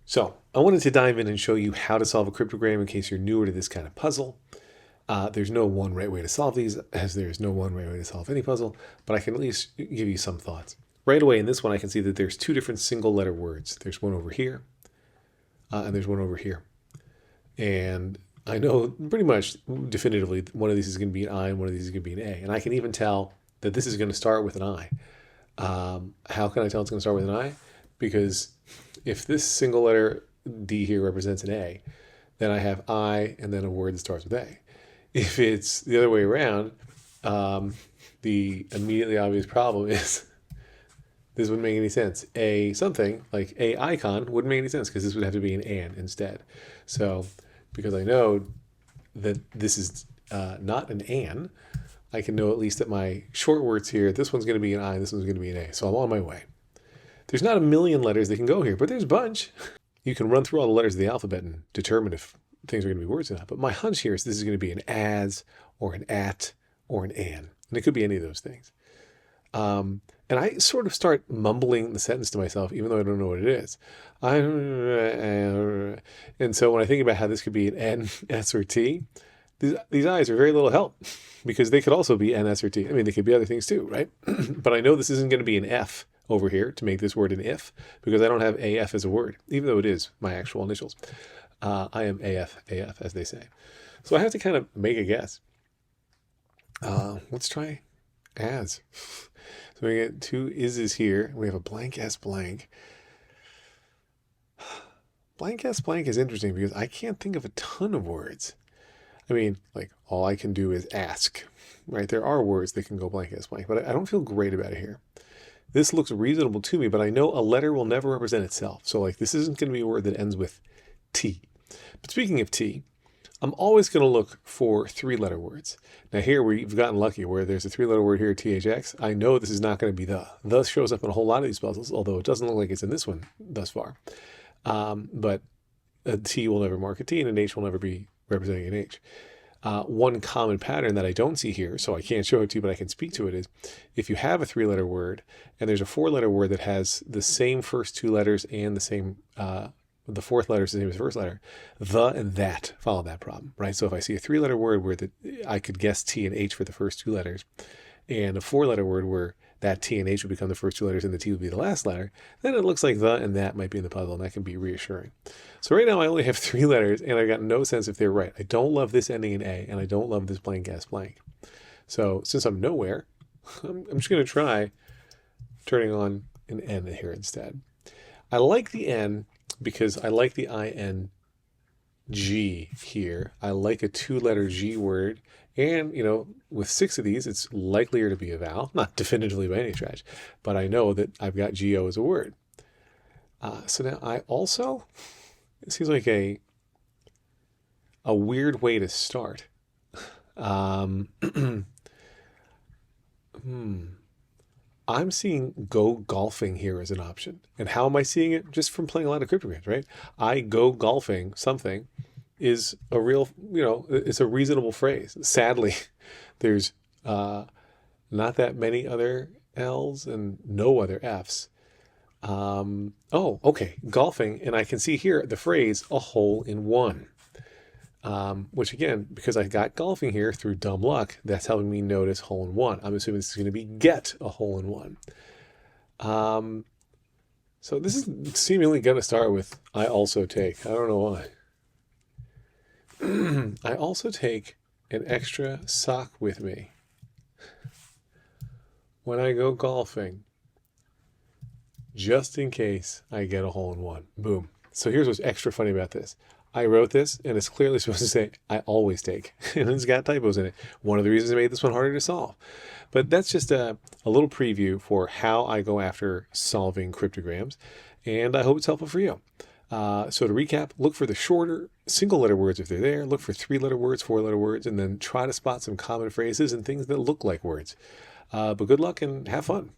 So I wanted to dive in and show you how to solve a cryptogram in case you're newer to this kind of puzzle. There's no one right way to solve these, as there's no one right way to solve any puzzle, but I can at least give you some thoughts. Right away in this one, I can see that there's two different single letter words. There's one over here, and there's one over here. And I know pretty much definitively one of these is going to be an I and one of these is going to be an A. And I can even tell that this is going to start with an I. How can I tell it's going to start with an I? Because if this single letter D here represents an A, then I have I and then a word that starts with A. If it's the other way around, the immediately obvious problem is this wouldn't make any sense. A something, like a icon, wouldn't make any sense because this would have to be an and instead. So because I know that this is not an and, I can know at least that my short words here, this one's going to be an I, this one's going to be an A. So I'm on my way. There's not a million letters that can go here, but there's a bunch. You can run through all the letters of the alphabet and determine if things are going to be words or not. But my hunch here is this is going to be an as or an at or an and. And it could be any of those things. And I sort of start mumbling the sentence to myself, even though I don't know what it is. And so when I think about how this could be an N, S, or T, these I's are very little help because they could also be N, S, or T. I mean, they could be other things too, right? But I know this isn't going to be an F over here to make this word an if because I don't have AF as a word, even though it is my actual initials. I am AF, as they say. So I have to kind of make a guess. Let's try as. So we get two is's here. We have a blank S blank. Blank S blank is interesting because I can't think of a ton of words. I mean, like all I can do is ask, right? There are words that can go blank S blank, but I don't feel great about it here. This looks reasonable to me, but I know a letter will never represent itself. So like this isn't going to be a word that ends with T. But speaking of T, I'm always going to look for three-letter words. Now here we've gotten lucky where there's a three-letter word here, THX. I know this is not going to be the. The shows up in a whole lot of these puzzles, although it doesn't look like it's in this one thus far. But a T will never mark a T and an H will never be representing an H. One common pattern that I don't see here, so I can't show it to you, but I can speak to it, is if you have a three-letter word and there's a four-letter word that has the same first two letters and the same, the fourth letter is the same as the first letter, the and that follow that problem, right? So if I see a three-letter word where I could guess T and H for the first two letters, and a four-letter word where that T and H would become the first two letters and the T would be the last letter, then it looks like the and that might be in the puzzle, and that can be reassuring. So right now I only have three letters, and I got no sense if they're right. I don't love this ending in A, and I don't love this blank S blank. So since I'm nowhere, I'm just going to try turning on an N here instead. I like the N because I like the ING here. I like a two-letter G word. And, you know, with six of these, it's likelier to be a vowel. Not definitively by any stretch, but I know that I've got GO as a word. So now I also, it seems like a weird way to start. I'm seeing go golfing here as an option. And how am I seeing it? Just from playing a lot of cryptograms, right? I go golfing something is a real, you know, it's a reasonable phrase. Sadly, there's not that many other L's and no other F's. Oh, okay, golfing. And I can see here the phrase a hole in one. Which again, because I got golfing here through dumb luck, that's helping me notice hole in one. I'm assuming this is going to be get a hole in one. So this is seemingly going to start with I also take. I don't know why. I also take an extra sock with me when I go golfing, just in case I get a hole in one. Boom. So here's what's extra funny about this. I wrote this, and it's clearly supposed to say, I always take. And it's got typos in it. One of the reasons I made this one harder to solve. But that's just a little preview for how I go after solving cryptograms. And I hope it's helpful for you. So to recap, look for the shorter single-letter words if they're there. Look for three-letter words, four-letter words, and then try to spot some common phrases and things that look like words. But good luck and have fun.